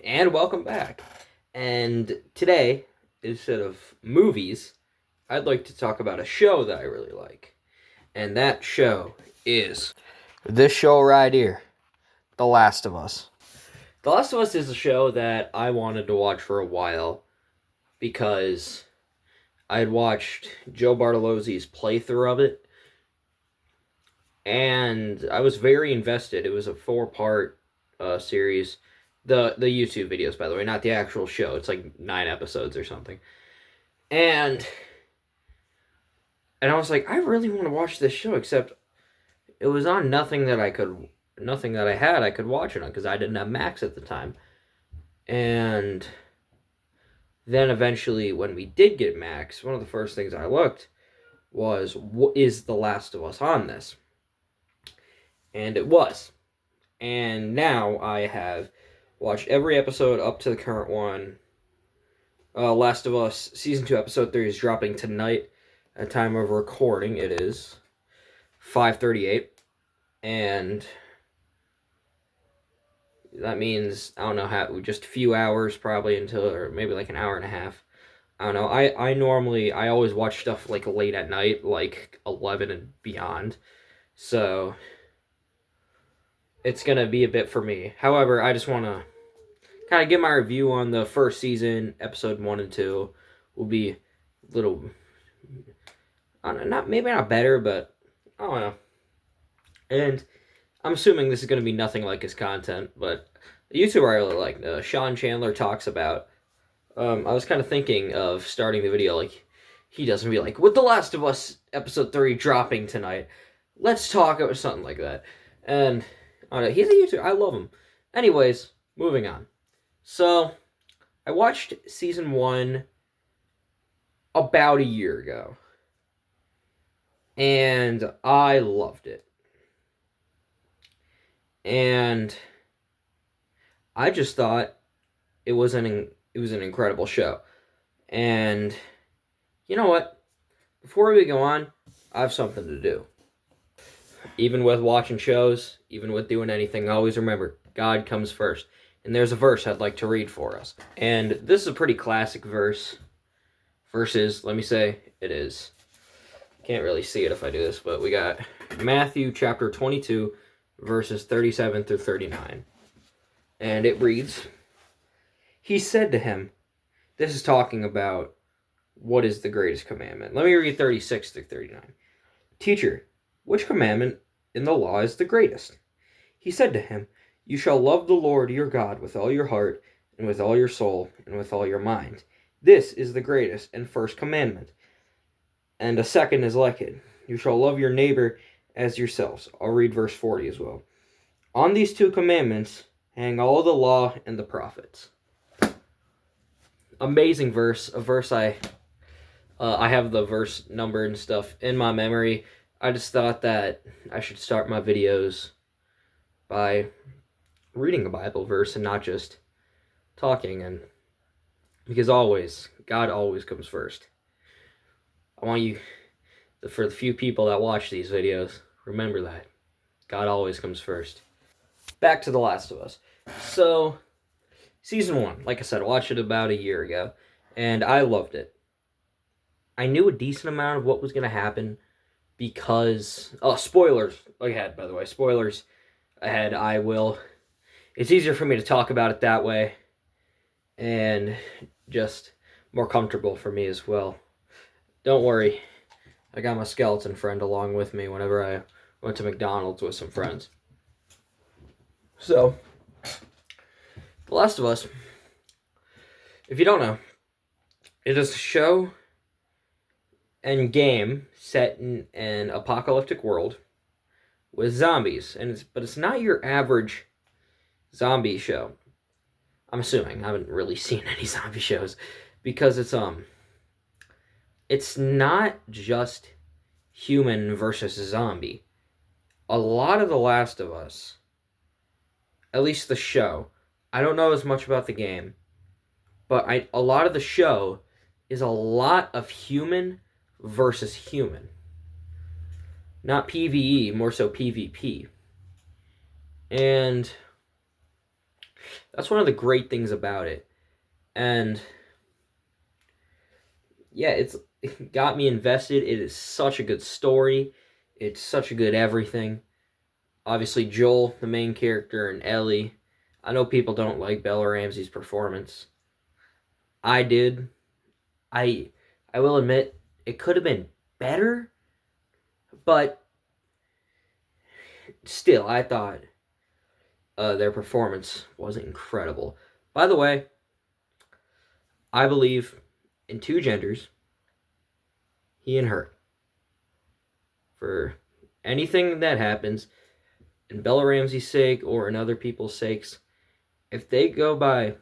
And welcome back. And today, instead of movies, I'd like to talk about a show that I really like. And that show is this show right here, The Last of Us. The Last of Us is a show that I wanted to watch for a while because I had watched Joe Bartolossi's playthrough of it, and I was very invested. It was a 4-part series. The YouTube videos, by the way, not the actual show. It's like 9 episodes or something. And I was like, I really want to watch this show, except it was on nothing that I could watch it on because I didn't have Max at the time. And then eventually, when we did get Max, one of the first things I looked was, what is The Last of Us on this? And it was. And now I have watched every episode up to the current one. Last of Us Season 2, Episode 3 is dropping tonight. At time of recording, it is 5:38. And that means, I don't know, just a few hours probably until, or maybe like an hour and a half. I don't know. I always watch stuff like late at night, like 11 and beyond. So it's going to be a bit for me. However, I just want to kind of give my review on the first season, episode 1 and 2. Will be a little, I don't know, maybe not better, but I don't know. And I'm assuming this is going to be nothing like his content, but a YouTuber I really like, Sean Chandler, talks about. I was kind of thinking of starting the video like he does and be like, with The Last of Us episode 3 dropping tonight, let's talk about something like that. And I don't know, he's a YouTuber. I love him. Anyways, moving on. So, I watched season 1 about a year ago. And I loved it. And I just thought it was an incredible show. And you know what? Before we go on, I have something to do. Even with watching shows, even with doing anything, always remember, God comes first. And there's a verse I'd like to read for us. And this is a pretty classic verse. Verses, let me say, it is. Can't really see it if I do this, but we got Matthew chapter 22, verses 37 through 39. And it reads, he said to him, this is talking about what is the greatest commandment. Let me read 36 through 39. Teacher, which commandment in the law is the greatest? He said to him, you shall love the Lord your God with all your heart, and with all your soul, and with all your mind. This is the greatest and first commandment. And a second is like it. You shall love your neighbor as yourselves. I'll read verse 40 as well. On these 2 commandments hang all the law and the prophets. Amazing verse. A verse I have the verse number and stuff in my memory. I just thought that I should start my videos by reading a Bible verse and not just talking. And because God always comes first. I want you, for the few people that watch these videos, remember that. God always comes first. Back to The Last of Us. So, season 1, like I said, I watched it about a year ago, and I loved it. I knew a decent amount of what was going to happen because... Oh, spoilers ahead, by the way. Spoilers ahead. It's easier for me to talk about it that way, and just more comfortable for me as well. Don't worry, I got my skeleton friend along with me whenever I went to McDonald's with some friends. So, The Last of Us, if you don't know, it is a show and game set in an apocalyptic world with zombies, but it's not your average zombie show. I'm assuming. I haven't really seen any zombie shows because it's not just human versus zombie. A lot of The Last of Us, at least the show, I don't know as much about the game, but a lot of the show is a lot of human versus human. Not PvE, more so PvP. And That's one of the great things about it. And yeah, it got me invested. It is such a good story. It's such a good everything. Obviously, Joel, the main character, and Ellie. I know people don't like Bella Ramsey's performance. I did. I I will admit it could have been better, but still, I thought their performance wasn't incredible. By the way, I believe in two genders, he and her. For anything that happens, in Bella Ramsey's sake or in other people's sakes, if they go by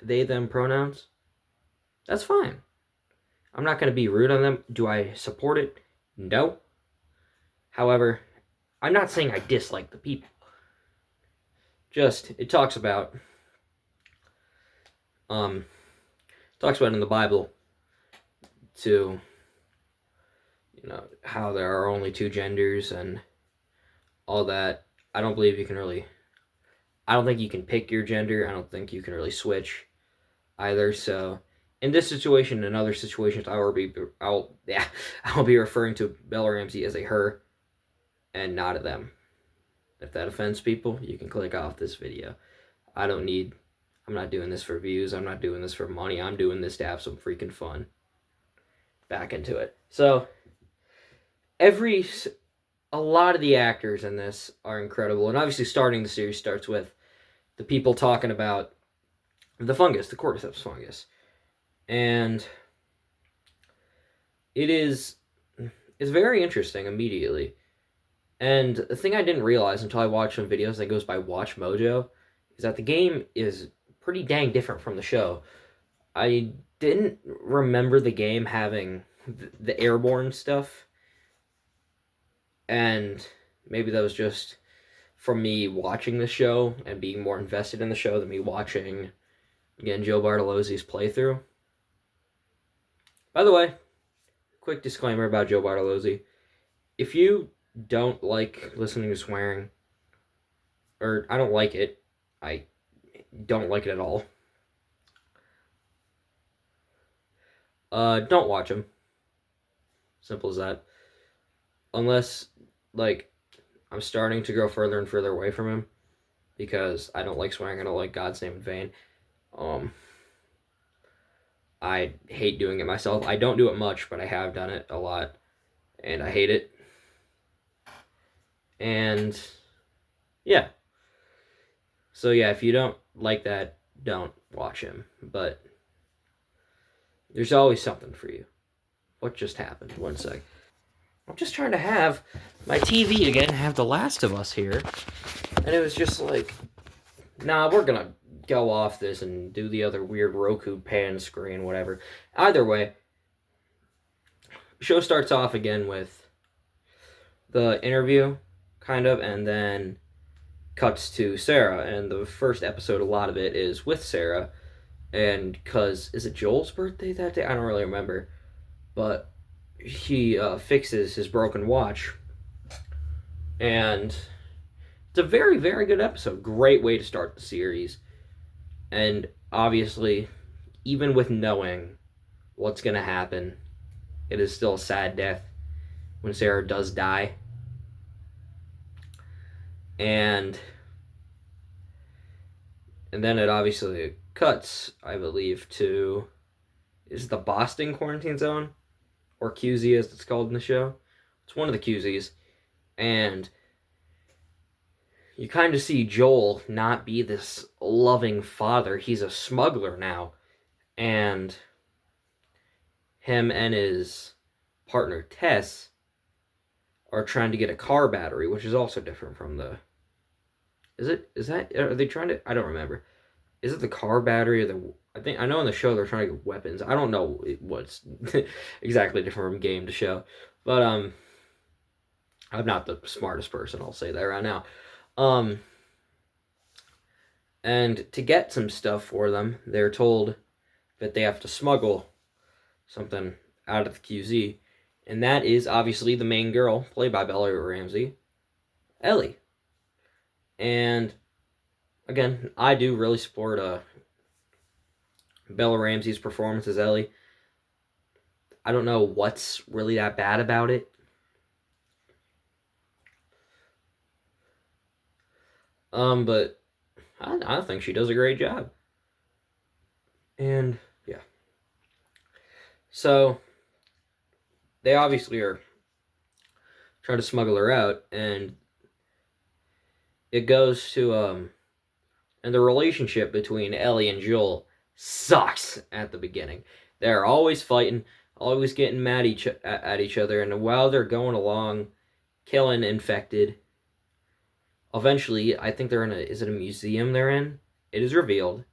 they, them pronouns, that's fine. I'm not going to be rude on them. Do I support it? No. However, I'm not saying I dislike the people. Just, it talks about in the Bible to, how there are only two genders and all that. I don't believe you can really, I don't think you can pick your gender. I don't think you can really switch either. So in this situation and other situations, I'll be referring to Bella Ramsey as a her and not a them. If that offends people, you can click off this video. I'm not doing this for views. I'm not doing this for money. I'm doing this to have some freaking fun. Back into it. So, a lot of the actors in this are incredible. And obviously starting the series starts with the people talking about the fungus, the cordyceps fungus. And it's very interesting immediately. And the thing I didn't realize until I watched some videos that goes by Watch Mojo is that the game is pretty dang different from the show. I didn't remember the game having the airborne stuff. And maybe that was just from me watching the show and being more invested in the show than me watching, again, Joe Bartolossi's playthrough. By the way, quick disclaimer about Joe Bartolossi. If you don't like listening to swearing, or I don't like it, I don't like it at all, don't watch him. Simple as that. Unless, I'm starting to grow further and further away from him because I don't like swearing. I don't like God's name in vain. I hate doing it myself. I don't do it much, but I have done it a lot, and I hate it. And yeah. So yeah, if you don't like that, don't watch him. But there's always something for you. What just happened? One sec. I'm just trying to have my TV again, have The Last of Us here. And it was just like, nah, we're going to go off this and do the other weird Roku pan screen, whatever. Either way, the show starts off again with the interview, kind of, and then cuts to Sarah. And the first episode, a lot of it is with Sarah. And because, is it Joel's birthday that day? I don't really remember. But he fixes his broken watch. And it's a very, very good episode. Great way to start the series. And obviously, even with knowing what's going to happen, it is still a sad death when Sarah does die. And then it obviously cuts, I believe, to, is it the Boston quarantine zone? Or QZ as it's called in the show. It's one of the QZs. And you kind of see Joel not be this loving father. He's a smuggler now. And him and his partner Tess are trying to get a car battery, which is also different from the... are they trying to... I don't remember. Is it the car battery or the... I know in the show they're trying to get weapons. I don't know what's exactly different from game to show. But, I'm not the smartest person, I'll say that right now. And to get some stuff for them, they're told that they have to smuggle something out of the QZ. And that is obviously the main girl, played by Bella Ramsey, Ellie. And again, I do really support Bella Ramsey's performance as Ellie. I don't know what's really that bad about it. But I think she does a great job. And yeah. So they obviously are trying to smuggle her out, and it goes to and the relationship between Ellie and Joel sucks at the beginning. They're always fighting, always getting mad at each other, and while they're going along, killing infected. Eventually, I think they're in is it a museum they're in? It is revealed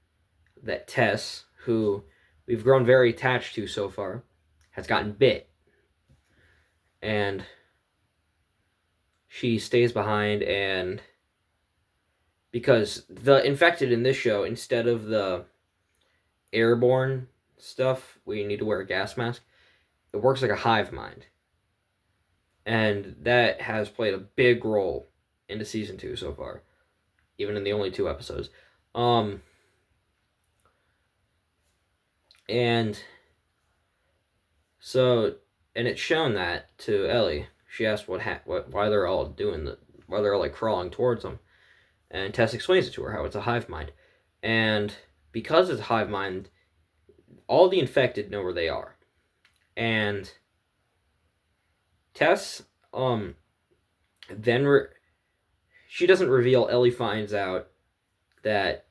that Tess, who we've grown very attached to so far, has gotten bit. And she stays behind, and because the infected in this show, instead of the airborne stuff where you need to wear a gas mask, it works like a hive mind. And that has played a big role into season 2 so far, even in the only 2 episodes. And so, and it's shown that to Ellie. She asked why they're all why they're all like crawling towards them, and Tess explains it to her how it's a hive mind, and because it's a hive mind, all the infected know where they are, and Tess then she doesn't reveal. Ellie finds out that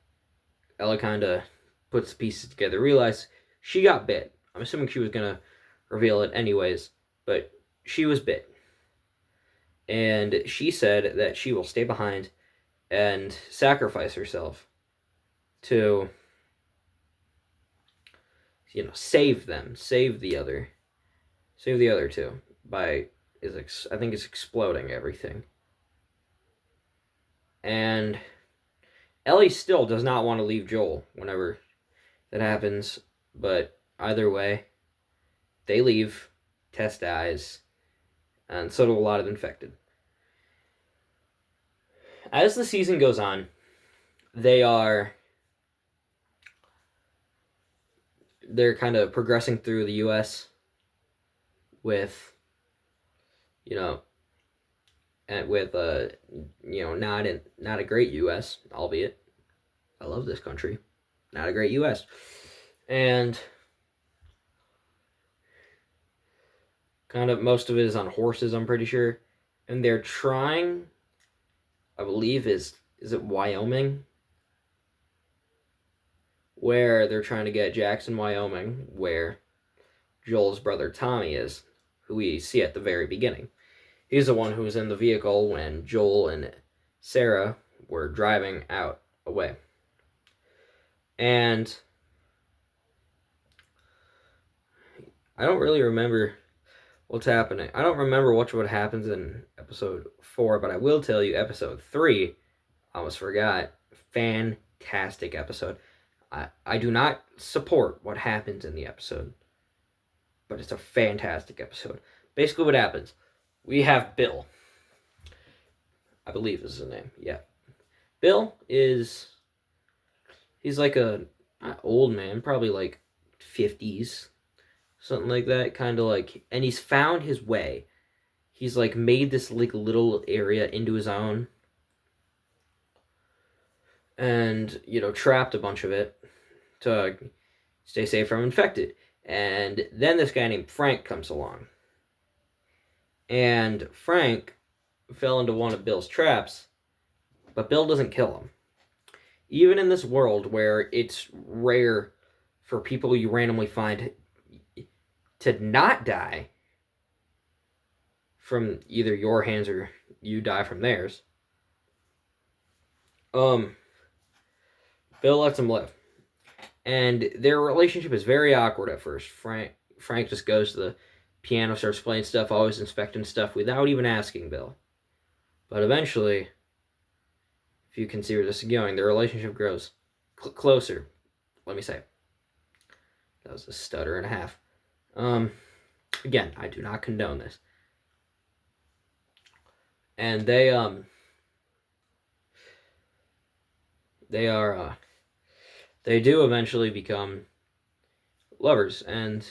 Ellie kind of puts the pieces together, realizes she got bit. I'm assuming she was gonna reveal it anyways, but she was bit. And she said that she will stay behind and sacrifice herself to, save them, save the other two by I think it's exploding everything. And Ellie still does not want to leave Joel whenever that happens, but either way, they leave. Tess dies, and so do a lot of infected. As the season goes on, they're kind of progressing through the U.S. with, and with not a great U.S., albeit I love this country, not a great U.S. And kind of most of it is on horses, I'm pretty sure, and they're trying, I believe is it Wyoming, where they're trying to get Jackson, Wyoming, where Joel's brother Tommy is, who we see at the very beginning. He's the one who was in the vehicle when Joel and Sarah were driving out away. And I don't really remember what's happening. I don't remember what happens in episode 4, but I will tell you episode 3, I almost forgot, fantastic episode. I do not support what happens in the episode, but it's a fantastic episode. Basically what happens, we have Bill. I believe is his name. Yeah. Bill he's like an old man, probably like 50s, something like that, kind of like, and he's found his way. He's like made this like little area into his own, and trapped a bunch of it to stay safe from infected. And then this guy named Frank comes along, and Frank fell into one of Bill's traps, but Bill doesn't kill him. Even in this world where it's rare for people you randomly find to not die from either your hands or you die from theirs, Bill lets him live. And their relationship is very awkward at first. Frank just goes to the piano, starts playing stuff, always inspecting stuff without even asking Bill. But eventually, if you can see where this is going, their relationship grows closer. Let me say. That was a stutter and a half. Again, I do not condone this. And they they do eventually become lovers, and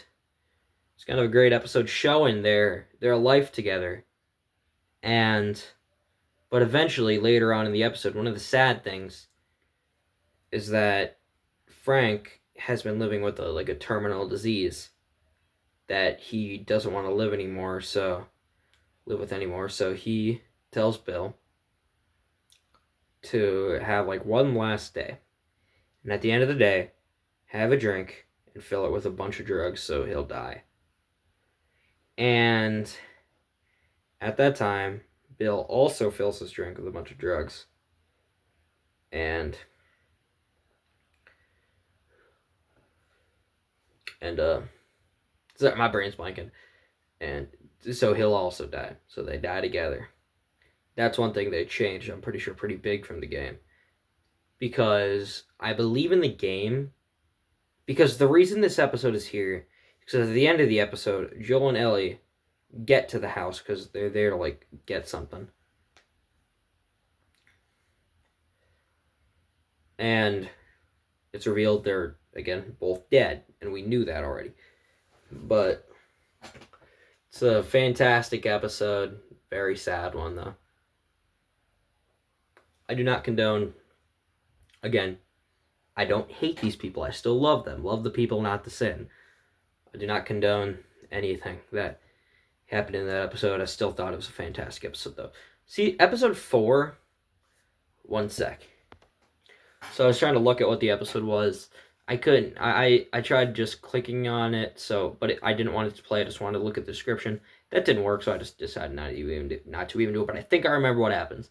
it's kind of a great episode showing their life together. But eventually, later on in the episode, one of the sad things is that Frank has been living with a terminal disease that he doesn't want to live with anymore. So he tells Bill to have one last day, and at the end of the day, have a drink and fill it with a bunch of drugs so he'll die. And at that time, Bill also fills his drink with a bunch of drugs. And so my brain's blanking. And so he'll also die. So they die together. That's one thing they changed, I'm pretty sure, pretty big from the game. Because I believe in the game, because the reason this episode is here, because at the end of the episode, Joel and Ellie get to the house because they're there to get something. And it's revealed they're, again, both dead, and we knew that already. But it's a fantastic episode. Very sad one, though. I do not condone, again, I don't hate these people. I still love them. Love the people, not the sin. I do not condone anything that happened in that episode. I still thought it was a fantastic episode, though. See, episode 4, one sec. So I was trying to look at what the episode was. I couldn't. I tried just clicking on it, but I didn't want it to play. I just wanted to look at the description. That didn't work, so I just decided not to even do it. But I think I remember what happens.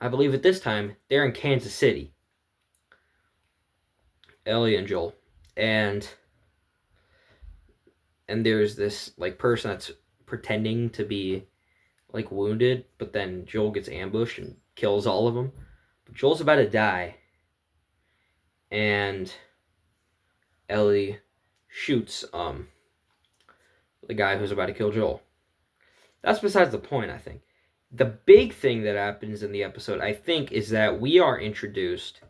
I believe at this time they're in Kansas City, Ellie and Joel, and there's this person that's pretending to be wounded, but then Joel gets ambushed and kills all of them. But Joel's about to die, and Ellie shoots the guy who's about to kill Joel. That's besides the point, I think. The big thing that happens in the episode, I think, is that we are introduced.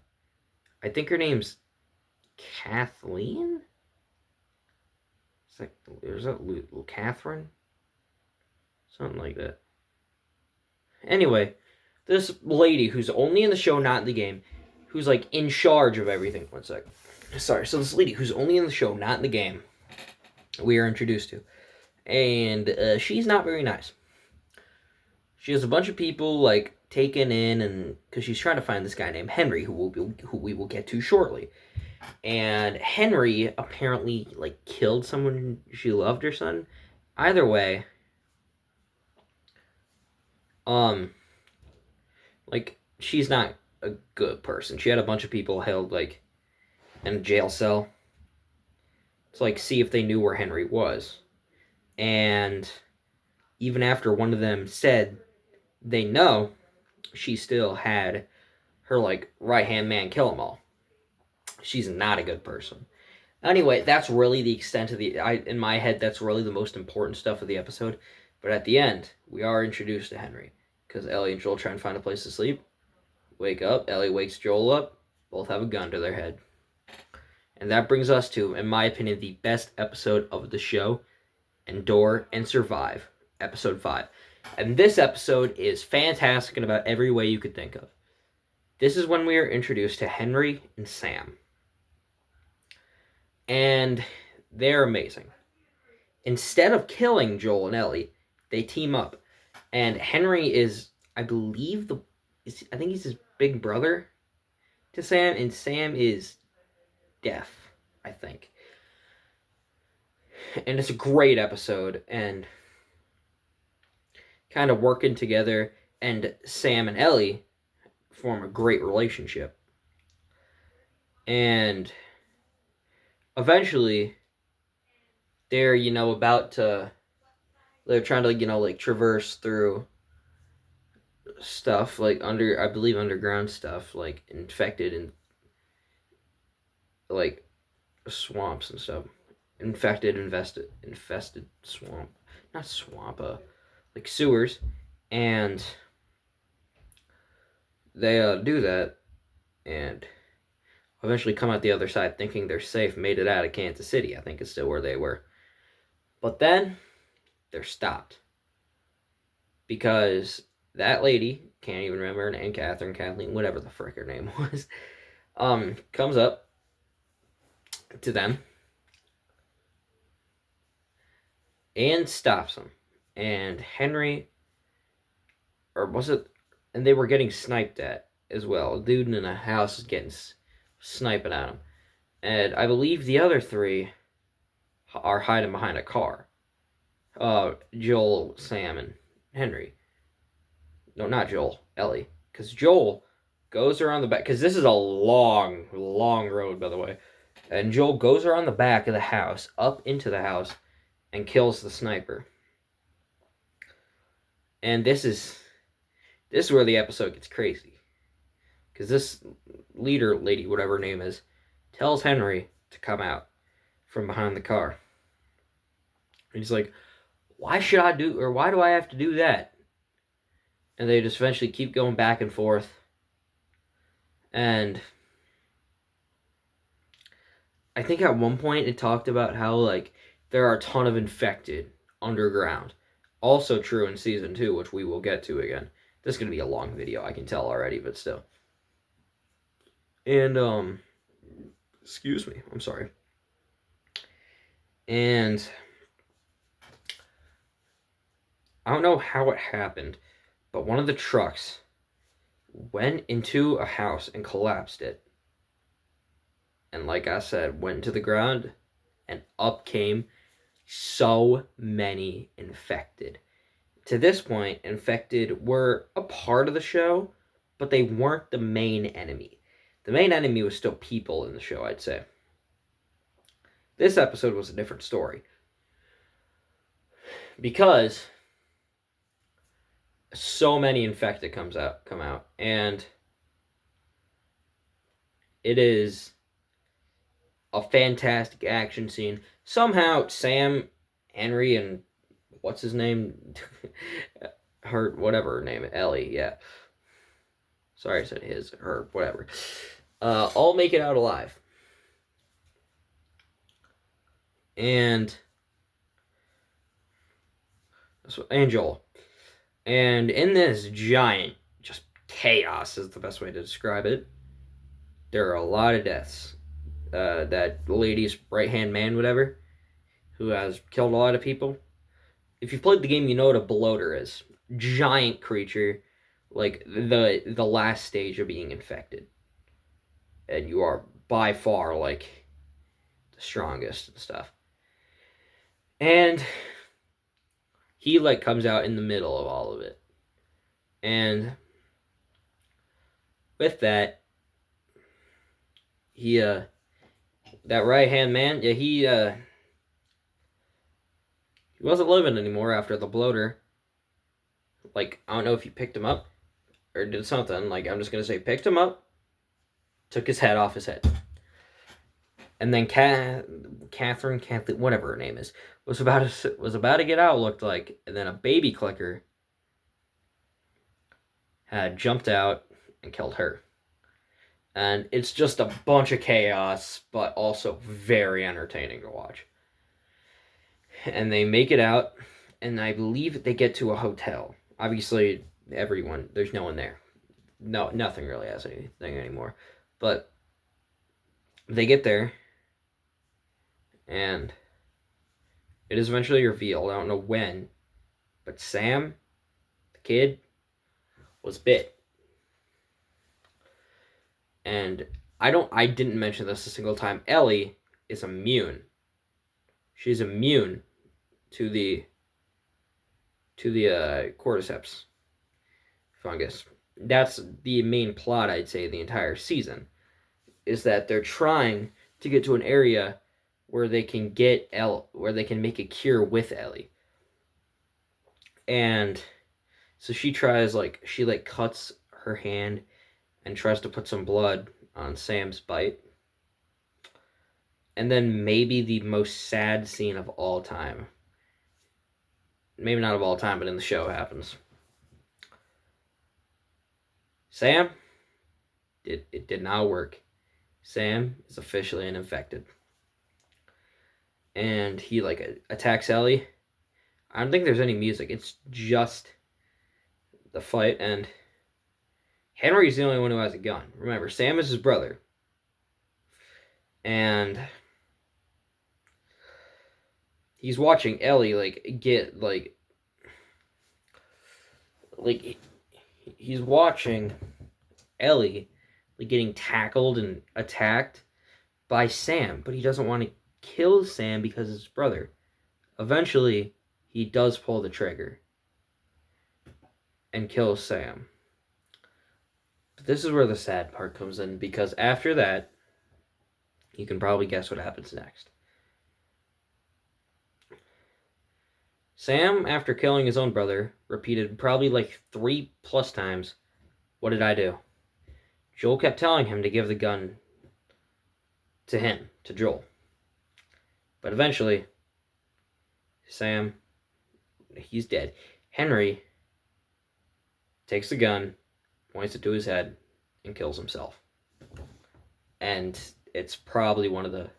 I think her name's Kathleen? Is that Catherine? Something like that. Anyway, this lady who's only in the show, not in the game, who's in charge of everything. One sec. Sorry. So this lady who's only in the show, not in the game, we are introduced to. And she's not very nice. She has a bunch of people taken in, and because she's trying to find this guy named Henry, who we will get to shortly. And Henry apparently killed someone she loved or something. Either way, she's not a good person. She had a bunch of people held in a jail cell to see if they knew where Henry was. And even after one of them said they know, she still had her right-hand man kill them all. She's not a good person. Anyway, that's really the extent of in my head, that's really the most important stuff of the episode. But at the end, we are introduced to Henry, because Ellie and Joel try and find a place to sleep. Wake up, Ellie wakes Joel up, both have a gun to their head. And that brings us to, in my opinion, the best episode of the show, Endure and Survive, episode 5. And this episode is fantastic in about every way you could think of. This is when we are introduced to Henry and Sam. And they're amazing. Instead of killing Joel and Ellie, they team up. And Henry is, I believe, I think he's his big brother to Sam, and Sam is deaf, I think. And it's a great episode, and kind of working together, and Sam and Ellie form a great relationship. And eventually, they're, they're trying to, traverse through stuff, I believe underground stuff, infected and, swamps and stuff. Infested swamp. Not swamp, sewers. And they do that, and eventually come out the other side thinking they're safe, made it out of Kansas City. I think it's still where they were. But then they're stopped because that lady, can't even remember her name, Catherine, Kathleen, whatever the frick her name was, comes up to them and stops them. And Henry, or was it, and they were getting sniped at as well. A dude in a house is getting sniping at them. And I believe the other three are hiding behind a car. Joel, Sam, and Henry. No, not Joel, Ellie. Because Joel goes around the back, because this is a long, long road, by the way. And Joel goes around the back of the house, up into the house, and kills the sniper. And this is where the episode gets crazy. Because this leader lady, whatever her name is, tells Henry to come out from behind the car. And he's like, why do I have to do that? And they just eventually keep going back and forth. And I think at one point it talked about how, like, there are a ton of infected underground. Also true in season 2, which we will get to again. This is going to be a long video, I can tell already, but still. And, excuse me, I'm sorry. And I don't know how it happened, but one of the trucks went into a house and collapsed it. And like I said, went to the ground, and up came so many infected. To this point, infected were a part of the show, but they weren't the main enemy. The main enemy was still people in the show, I'd say. This episode was a different story. Because so many infected come out, and it is a fantastic action scene. Somehow Sam, Henry, and what's his name? Whatever her name, Ellie, yeah. Sorry I said his, her, whatever. All make it out alive. And Joel. And in this giant, just chaos is the best way to describe it, there are a lot of deaths. That lady's right-hand man, whatever, who has killed a lot of people. If you've played the game, you know what a bloater is. Giant creature, like the last stage of being infected. And you are by far, like, the strongest and stuff. And he, like, comes out in the middle of all of it. And with that, he, that right-hand man, yeah, he wasn't living anymore after the bloater. Like, I don't know if he picked him up or did something. Like, I'm just going to say picked him up, took his head off his head. And then Catherine, whatever her name is, was about to get out, looked like. And then a baby clicker had jumped out and killed her. And it's just a bunch of chaos, but also very entertaining to watch. And they make it out, and I believe they get to a hotel. Obviously, there's no one there. No, nothing really has anything anymore. But they get there, and it is eventually revealed, I don't know when, but Sam, the kid, was bit. And I didn't mention this a single time. Ellie is immune. She's immune to the cordyceps fungus. That's the main plot, I'd say, the entire season, is that they're trying to get to an area where they can make a cure with Ellie. And so she tries, she cuts her hand and tries to put some blood on Sam's bite. And then maybe the most sad scene of all time, maybe not of all time, but in the show, happens. Sam, it did not work. Sam is officially an infected. And he, like, attacks Ellie. I don't think there's any music. It's just the fight, and Henry's the only one who has a gun. Remember, Sam is his brother. And he's watching Ellie, like, get, like he's watching Ellie, like, getting tackled and attacked by Sam, but he doesn't want to kill Sam because it's his brother. Eventually, he does pull the trigger and kills Sam. But this is where the sad part comes in, because after that, you can probably guess what happens next. Sam, after killing his own brother, repeated probably like 3+ times, "What did I do?" Joel kept telling him to give the gun to him, to Joel. But eventually, Sam, he's dead. Henry takes the gun, points it to his head, and kills himself. And it's probably one of the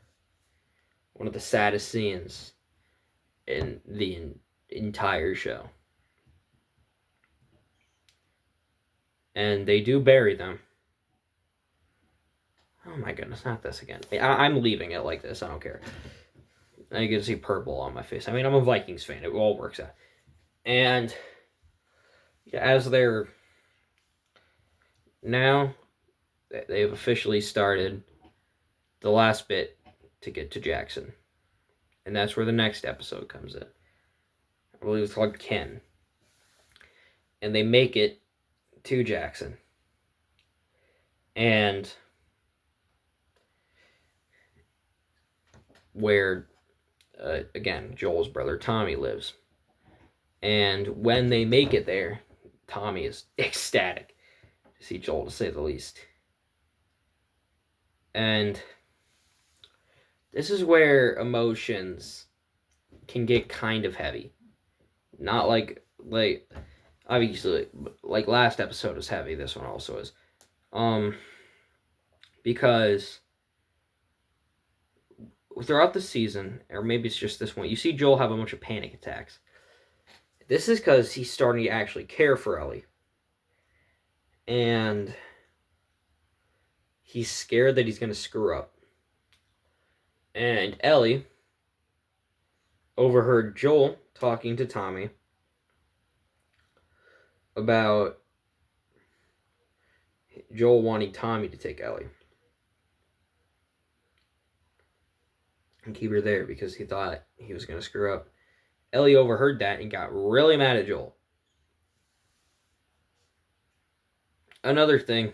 saddest scenes in the entire show. And they do bury them. Oh my goodness, not this again. I'm leaving it like this. I don't care. I can see purple on my face. I mean, I'm a Vikings fan. It all works out. And as they're now, they've officially started the last bit to get to Jackson. And that's where the next episode comes in. I believe it's called Ken. And they make it to Jackson. And where, again, Joel's brother Tommy lives. And when they make it there, Tommy is ecstatic to see Joel, to say the least. And this is where emotions can get kind of heavy. Not like obviously, like last episode was heavy, this one also is. Because throughout the season, or maybe it's just this one, you see Joel have a bunch of panic attacks. This is because he's starting to actually care for Ellie. And he's scared that he's going to screw up. And Ellie overheard Joel talking to Tommy about Joel wanting Tommy to take Ellie and keep her there because he thought he was going to screw up. Ellie overheard that and got really mad at Joel. Another thing,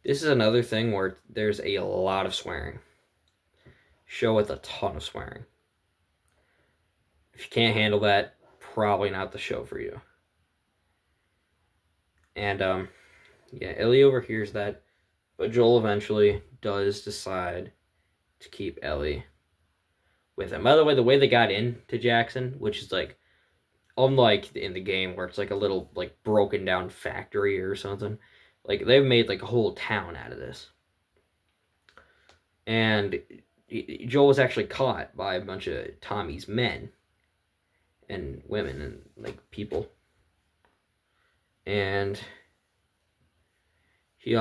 this is another thing where there's a lot of swearing. Show with a ton of swearing. If you can't handle that, probably not the show for you. And, yeah, Ellie overhears that, but Joel eventually does decide to keep Ellie with him. By the way they got into Jackson, which is like, unlike in the game where it's like a little like broken down factory or something, like they've made like a whole town out of this. And Joel was actually caught by a bunch of Tommy's men and women and like people. And he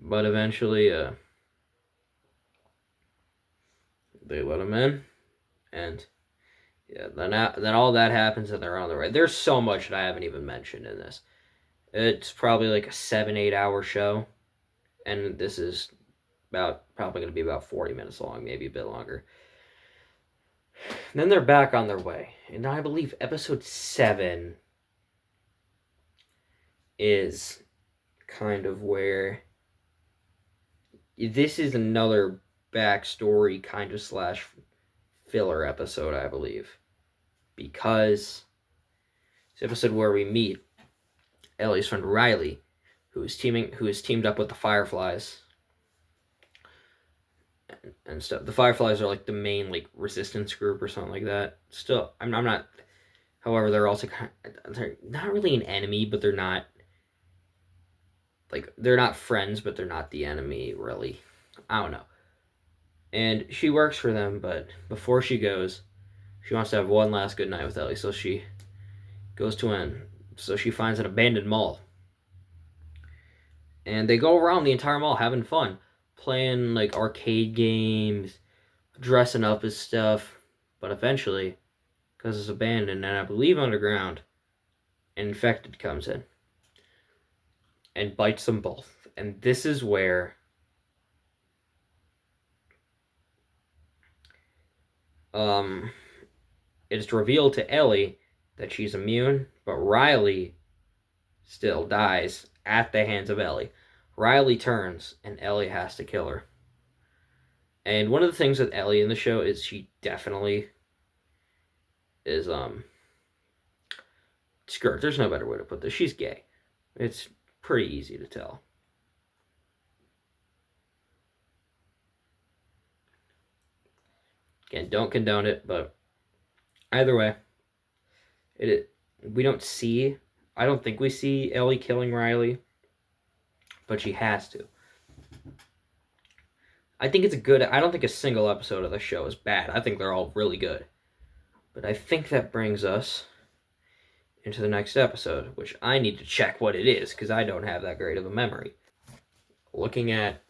but eventually they let him in, and yeah, then all that happens and they're on the way. There's so much that I haven't even mentioned in this. It's probably like a 7-8 hour show, and this is probably going to be about 40 minutes long, maybe a bit longer. And then they're back on their way, and I believe episode 7 is kind of where this is another backstory kind of slash filler episode, I believe, because it's the episode where we meet Ellie's friend Riley, who is teamed up with the Fireflies and stuff. The Fireflies are like the main like resistance group or something like that. Still, I'm not. However, they're also they're not really an enemy, but they're not like, they're not friends, but they're not the enemy, really. I don't know. And she works for them, but before she goes, she wants to have one last good night with Ellie, so she goes to so she finds an abandoned mall. And they go around the entire mall having fun, playing like arcade games, dressing up as stuff. But eventually, because it's abandoned and I believe underground, an infected comes in and bites them both. And this is where it's revealed to Ellie that she's immune, but Riley still dies at the hands of Ellie. Riley turns, and Ellie has to kill her. And one of the things with Ellie in the show is she definitely is skirt. There's no better way to put this. She's gay. It's pretty easy to tell. Again, don't condone it, but either way, we don't see. I don't think we see Ellie killing Riley, but she has to. I think it's a good. I don't think a single episode of the show is bad. I think they're all really good. But I think that brings us into the next episode, which I need to check what it is because I don't have that great of a memory. Looking at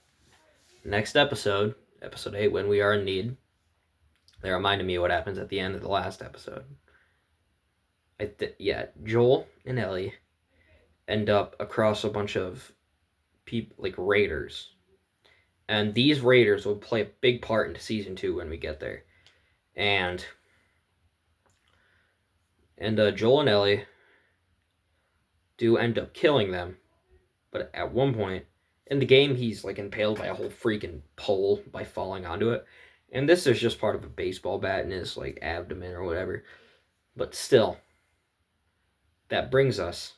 next episode, episode 8, When We Are in Need, they reminded me what happens at the end of the last episode. Joel and Ellie end up across a bunch of people, like raiders. And these raiders will play a big part into season 2 when we get there. And Joel and Ellie do end up killing them. But at one point in the game, he's like impaled by a whole freaking pole by falling onto it. And this is just part of a baseball bat in his like abdomen or whatever. But still, that brings us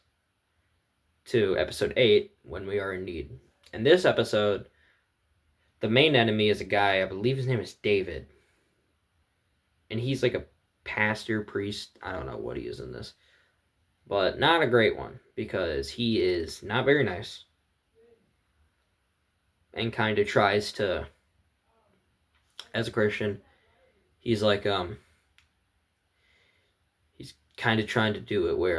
to episode 8, When We Are in Need. In this episode, the main enemy is a guy, I believe his name is David. And he's like a pastor, priest, I don't know what he is in this. But not a great one, because he is not very nice. And kind of tries to, as a Christian, he's like, he's kind of trying to do it where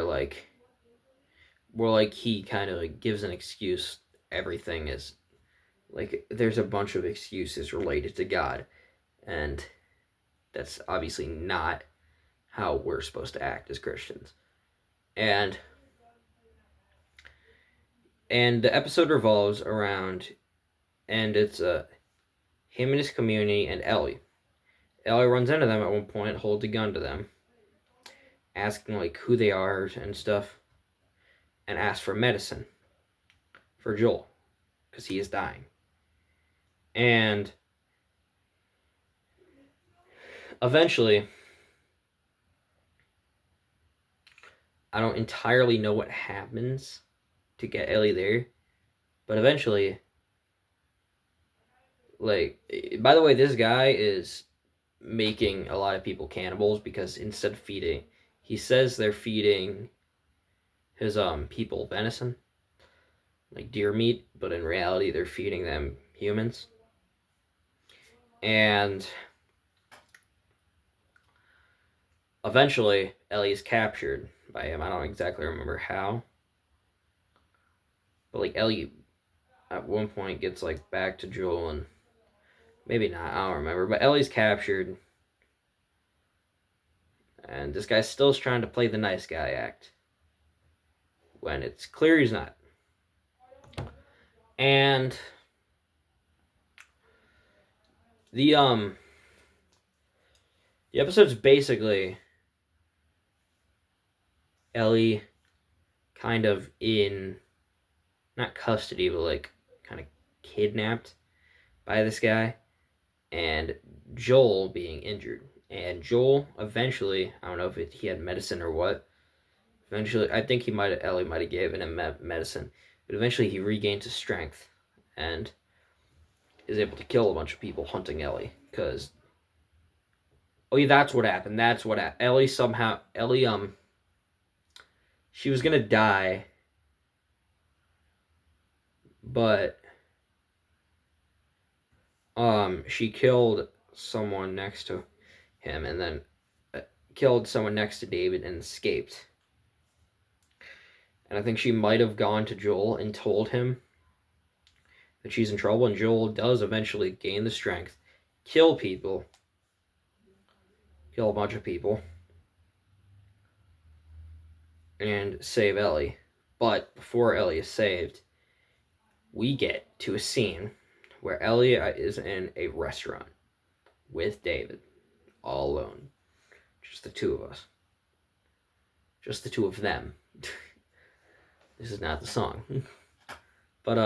he kind of like gives an excuse. Everything is, like, there's a bunch of excuses related to God. And that's obviously not how we're supposed to act as Christians. And the episode revolves around, and it's him and his community and Ellie. Ellie runs into them at one point, holds a gun to them, asking like who they are and stuff, and asks for medicine for Joel because he is dying. And eventually, I don't entirely know what happens to get Ellie there, but eventually, like, by the way, this guy is making a lot of people cannibals because instead of feeding, he says they're feeding his people venison, like deer meat, but in reality they're feeding them humans. And eventually Ellie is captured by him. I don't exactly remember how, but like Ellie at one point gets like back to Joel, and maybe not, I don't remember, but Ellie's captured, and this guy's still trying to play the nice guy act when it's clear he's not. And the episode's basically Ellie kind of in, not custody, but like kind of kidnapped by this guy, and Joel being injured. And Joel eventually, I don't know if he had medicine or what, eventually, I think Ellie might have given him medicine, but eventually he regains his strength and is able to kill a bunch of people hunting Ellie, because, oh yeah, that's what happened, Ellie, she was gonna die but she killed someone next to him, and then killed someone next to David and escaped. And I think she might have gone to Joel and told him that she's in trouble, and Joel does eventually gain the strength, kill people, kill a bunch of people, and save Ellie. But before Ellie is saved, we get to a scene where Ellie is in a restaurant with David, all alone. Just the two of us. Just the two of them. This is not the song. But,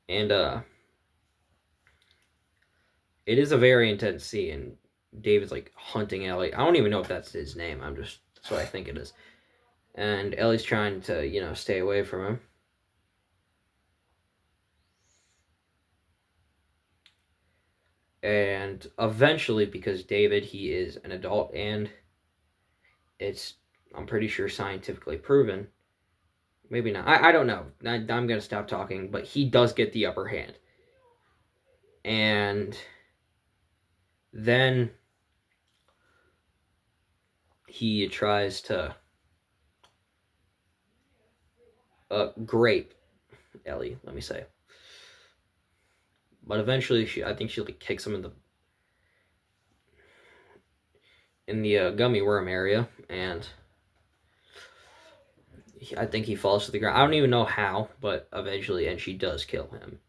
and, it is a very intense scene. David's, like, hunting Ellie. I don't even know if that's his name. That's what I think it is. And Ellie's trying to, stay away from him. And eventually, because David, he is an adult, and I'm pretty sure, scientifically proven. Maybe not. I don't know. I'm going to stop talking, but he does get the upper hand. And then he tries to grape Ellie, let me say. But eventually, I think she like kicks him in the gummy worm area, and I think he falls to the ground. I don't even know how, but eventually, and she does kill him.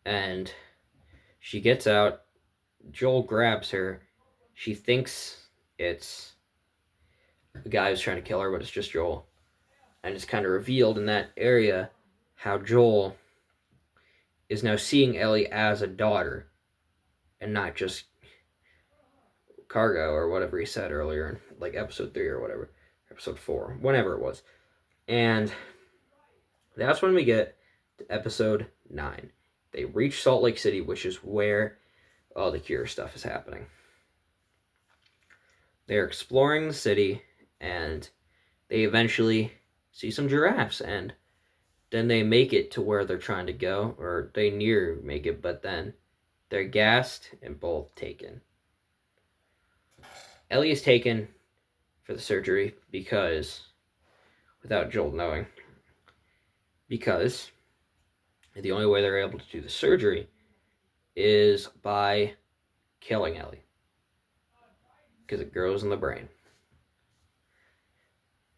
And she gets out. Joel grabs her. She thinks it's the guy who's trying to kill her, but it's just Joel. And it's kind of revealed in that area how Joel is now seeing Ellie as a daughter and not just cargo or whatever he said earlier in like episode 3 or whatever, episode 4, whenever it was. And that's when we get to episode 9. They reach Salt Lake City, which is where all the cure stuff is happening. They're exploring the city, and they eventually see some giraffes, and then they make it to where they're trying to go, or they near make it, but then they're gassed and both taken. Ellie is taken for the surgery because, without Joel knowing, because the only way they're able to do the surgery is by killing Ellie, because it grows in the brain.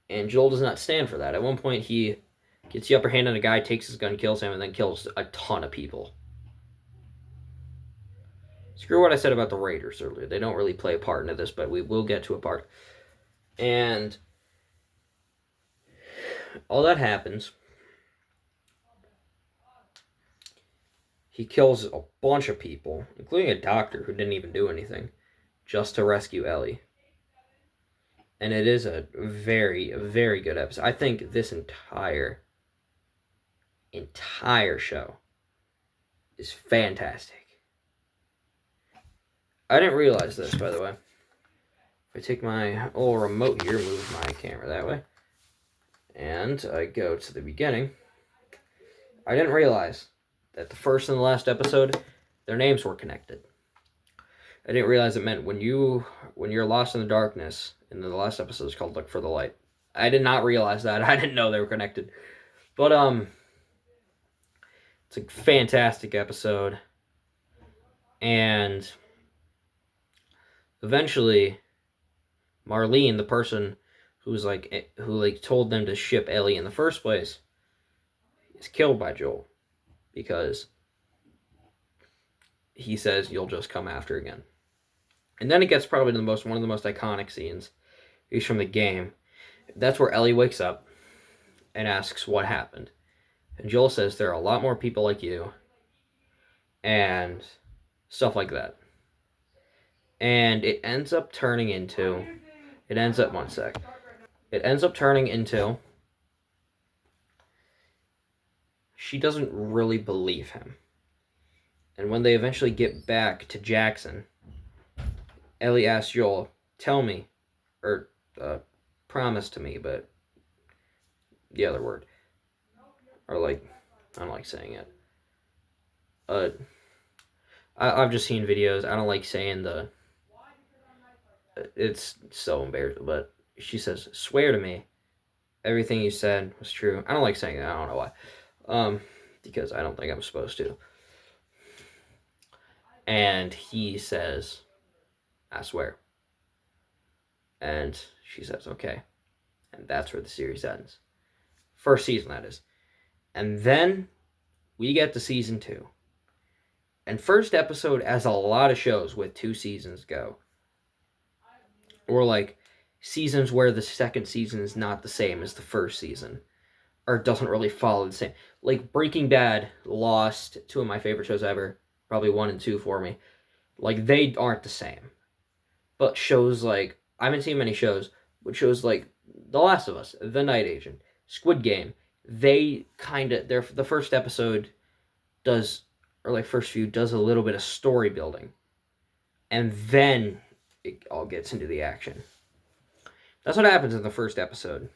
And Joel does not stand for that. At one point, he gets the upper hand on a guy, takes his gun, kills him, and then kills a ton of people. Screw what I said about the Raiders earlier. They don't really play a part into this, but we will get to a part. And all that happens. He kills a bunch of people, including a doctor who didn't even do anything, just to rescue Ellie. And it is a very, very good episode. I think this entire show is fantastic. I didn't realize this, by the way. If I take my little remote here, move my camera that way, and I go to the beginning, I didn't realize that the first and the last episode, their names were connected. I didn't realize it meant when you're lost in the darkness, and the last episode is called Look for the Light. I did not realize that. I didn't know they were connected. But, it's a fantastic episode. And eventually, Marlene, the person who told them to ship Ellie in the first place, is killed by Joel because he says you'll just come after again. And then it gets probably one of the most iconic scenes. He's from the game. That's where Ellie wakes up and asks what happened. And Joel says there are a lot more people like you and stuff like that. And it ends up turning into she doesn't really believe him. And when they eventually get back to Jackson, Ellie asks Joel, tell me, or promise to me, but the other word. or like, I don't like saying it. I've just seen videos. I don't like saying the. It's so embarrassing, but she says, "Swear to me, everything you said was true." I don't like saying that. I don't know why. Because I don't think I'm supposed to. And he says, "I swear." And she says, "Okay." And that's where the series ends. First season, that is. And then we get to season 2. And first episode, as a lot of shows with 2 seasons go, or like seasons where the second season is not the same as the first season, or doesn't really follow the same. Like Breaking Bad lost 2 of my favorite shows ever, probably 1 and 2 for me. Like, they aren't the same. But shows like, I haven't seen many shows, but shows like The Last of Us, The Night Agent, Squid Game, they kind of, the first episode does, or like first few, does a little bit of story building. And then it all gets into the action. That's what happens in the first episode.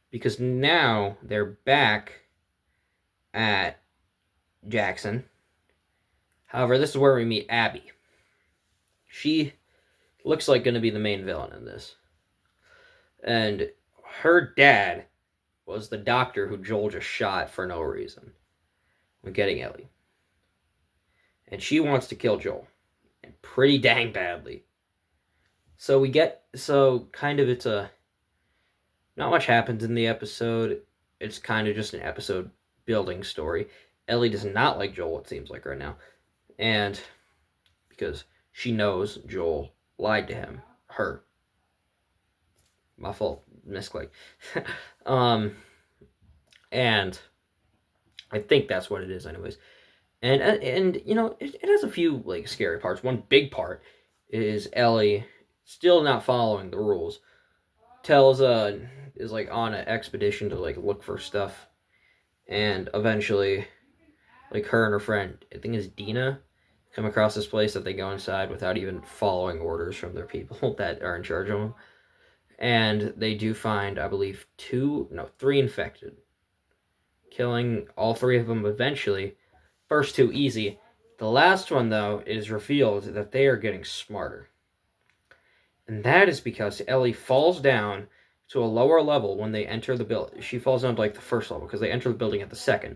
Because now they're back at Jackson. However, this is where we meet Abby. She looks like going to be the main villain in this. And her dad was the doctor who Joel just shot for no reason when getting Ellie. And she wants to kill Joel. And pretty dang badly. So it's a, not much happens in the episode. It's kind of just an episode building story. Ellie does not like Joel, it seems like right now. And because she knows Joel lied to her. My fault, misclick. And I think that's what it is anyways. And you know, it has a few like scary parts. One big part is Ellie still not following the rules. Is like on an expedition to like look for stuff, and eventually, like her and her friend, I think it's Dina, come across this place that they go inside without even following orders from their people that are in charge of them, and they do find, I believe, 3 infected, killing all 3 of them eventually. First 2 easy. The last one, though, it is revealed that they are getting smarter. And that is because Ellie falls down to a lower level when they enter the building. She falls down to like the first level because they enter the building at the second.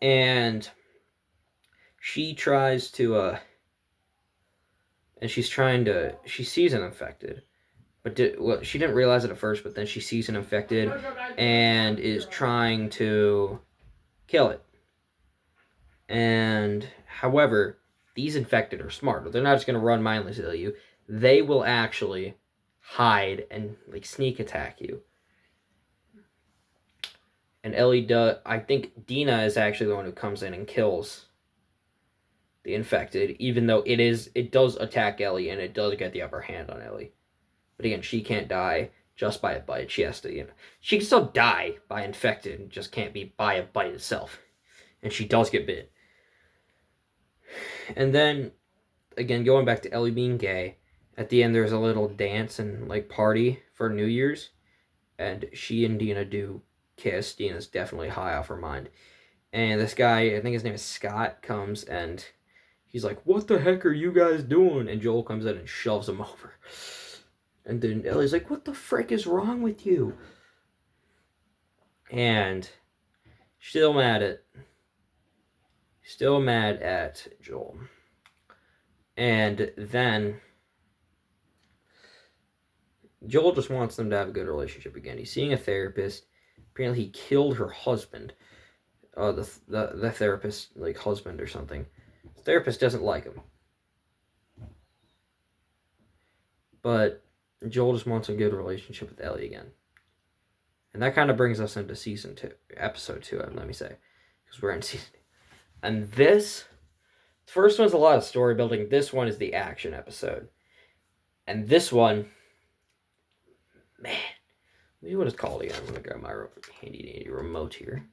And she tries to, she sees an infected. But she didn't realize it at first, but then she sees an infected and is trying to kill it. And, however, these infected are smart. They're not just going to run mindlessly at you. They will actually hide and like sneak attack you. And Ellie I think Dina is actually the one who comes in and kills the infected, even though it does attack Ellie and it does get the upper hand on Ellie. But again, she can't die just by a bite. She has to, she can still die by infected, just can't be by a bite itself. And she does get bit. And then, again, going back to Ellie being gay, at the end there's a little dance and like party for New Year's, and she and Dina do kiss. Dina's definitely high off her mind. And this guy, I think his name is Scott, comes and he's like, "What the heck are you guys doing?" And Joel comes in and shoves him over. And then Ellie's like, "What the frick is wrong with you?" And still mad at Joel. And then Joel just wants them to have a good relationship again. He's seeing a therapist. Apparently he killed her husband. The therapist, like, husband or something. The therapist doesn't like him. But Joel just wants a good relationship with Ellie again. And that kind of brings us into season 2, episode 2, let me say. Because we're in season 2. And this, the first one's a lot of story building. This one is the action episode. And this one, man, let me what it's called again. I'm going to grab my handy remote here.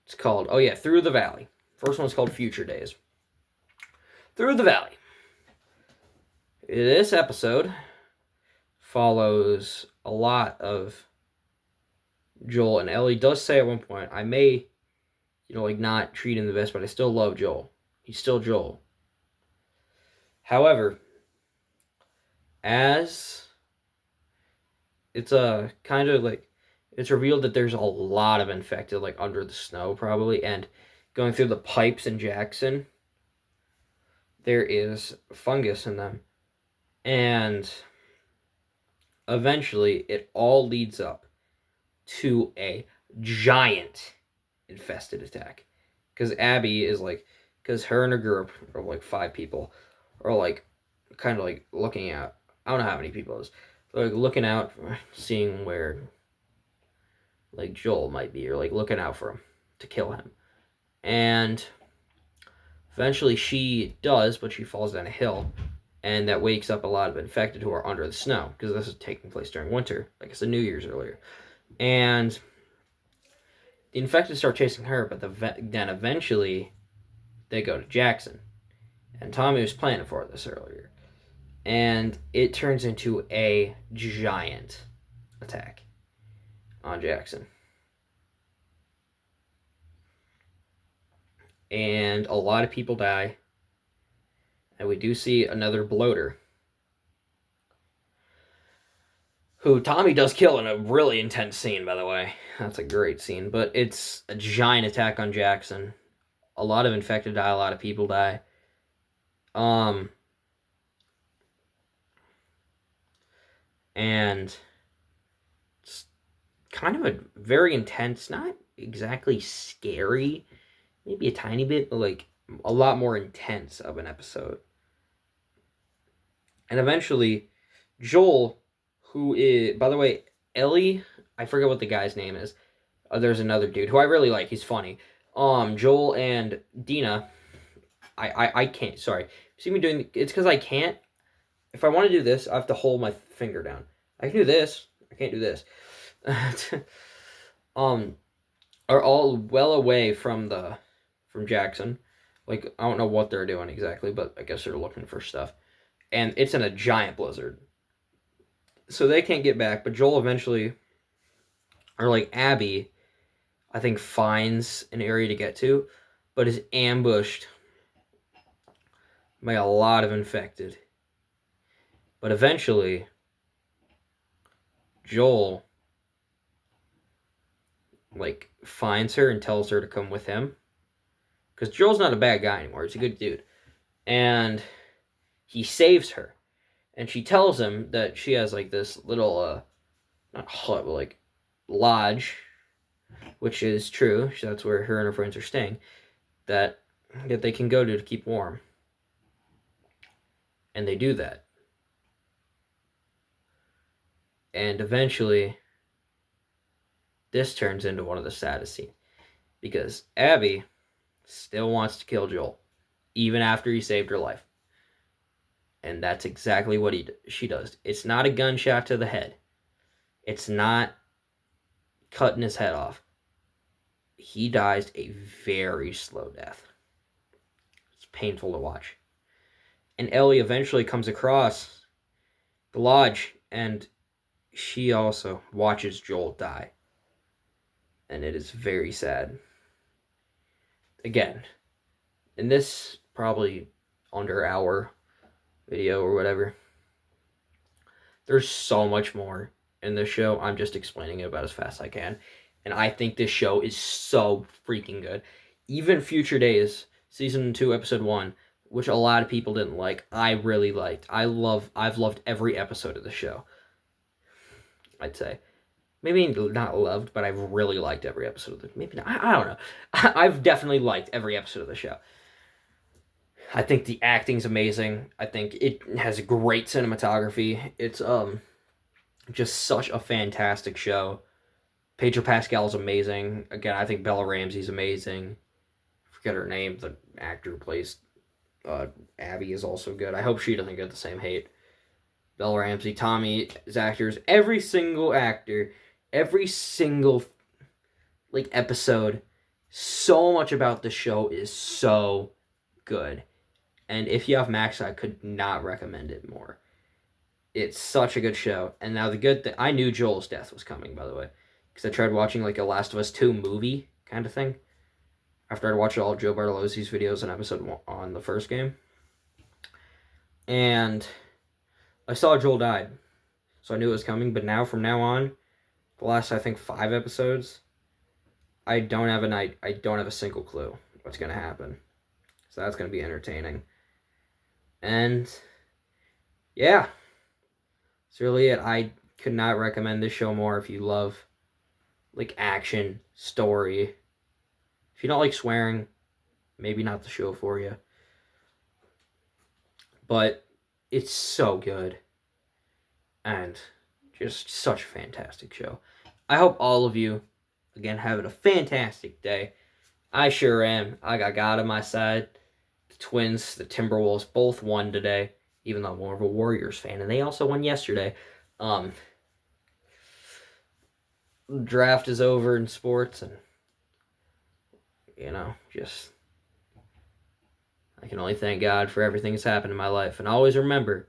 It's called, Through the Valley. First one's called Future Days. Through the Valley. This episode follows a lot of Joel, and Ellie does say at one point, I may, like not treat him the best, but I still love Joel. He's still Joel. However, as it's a kind of like it's revealed that there's a lot of infected like under the snow probably, and going through the pipes in Jackson, there is fungus in them, and eventually it all leads up to a giant infested attack, because Abby is like, because her and her group of like 5 people are like kind of like looking out. I don't know how many people it is. They're like looking out, seeing where like Joel might be, or like looking out for him to kill him. And eventually she does, but she falls down a hill, and that wakes up a lot of infected who are under the snow, because this is taking place during winter, like it's the New Year's earlier. And the infected start chasing her, but then eventually they go to Jackson. And Tommy was planning for this earlier. And it turns into a giant attack on Jackson. And a lot of people die. And we do see another bloater, who Tommy does kill in a really intense scene, by the way. That's a great scene. But it's a giant attack on Jackson. A lot of infected die, a lot of people die. And it's kind of a very intense, not exactly scary, maybe a tiny bit, but like a lot more intense of an episode. And eventually, Joel, who is, by the way, Ellie, I forget what the guy's name is. There's another dude who I really like. He's funny. Joel and Dina, I can't, sorry. See me doing, it's because I can't. If I want to do this, I have to hold my finger down. I can do this. I can't do this. Are all well away from Jackson. Like, I don't know what they're doing exactly, but I guess they're looking for stuff. And it's in a giant blizzard. So they can't get back, but Joel eventually, or like Abby, I think finds an area to get to, but is ambushed by a lot of infected. But eventually, Joel like finds her and tells her to come with him, because Joel's not a bad guy anymore. He's a good dude, and he saves her. And she tells him that she has like this little not hut, but like lodge, which is true. That's where her and her friends are staying, that they can go to keep warm. And they do that. And eventually, this turns into one of the saddest scenes, because Abby still wants to kill Joel, even after he saved her life. And that's exactly what she does. It's not a gunshot to the head. It's not cutting his head off. He dies a very slow death. It's painful to watch. And Ellie eventually comes across the lodge, and she also watches Joel die. And it is very sad. Again, in this probably under hour video or whatever, there's so much more in this show. I'm just explaining it about as fast as I can. And I think this show is so freaking good. Even Future Days, Season 2, Episode 1, which a lot of people didn't like, I really liked. I've loved every episode of the show, I'd say. Maybe not loved, but I've really liked every episode of it. Maybe not. I don't know. I've definitely liked every episode of the show. I think the acting's amazing. I think it has great cinematography. It's just such a fantastic show. Pedro Pascal's amazing. Again, I think Bella Ramsey's amazing. Forget her name. The actor who plays Abby is also good. I hope she doesn't get the same hate. Bella Ramsey, Tommy's actors, every single actor, every single like episode, so much about the show is so good. And if you have Max, I could not recommend it more. It's such a good show. And now the good thing, I knew Joel's death was coming, by the way. because I tried watching like a Last of Us 2 movie kind of thing after I'd watched all Joe Bartolossi's videos on episode 1 on the first game. And I saw Joel died, so I knew it was coming. But now, from now on, the last, I think, 5 episodes, I don't have a single clue what's going to happen. So that's going to be entertaining. And yeah, that's really it. I could not recommend this show more if you love like action, story. If you don't like swearing, maybe not the show for you. But it's so good. And just such a fantastic show. I hope all of you, again, having a fantastic day. I sure am. I got God on my side. The Twins, the Timberwolves, both won today, even though I'm more of a Warriors fan, and they also won yesterday. The draft is over in sports, and, just, I can only thank God for everything that's happened in my life. And always remember,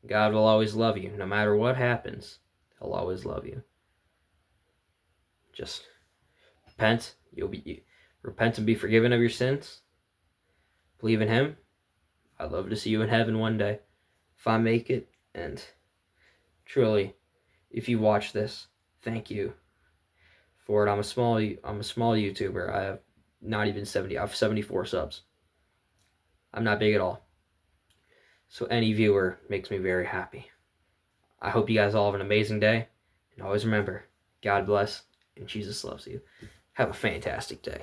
God will always love you. No matter what happens, He'll always love you. Just repent. Repent and be forgiven of your sins. Believe in Him. I'd love to see you in heaven one day, if I make it. And truly, if you watch this, thank you for it. I'm a small YouTuber. I have not even 70. I have 74 subs. I'm not big at all. So any viewer makes me very happy. I hope you guys all have an amazing day. And always remember, God bless and Jesus loves you. Have a fantastic day.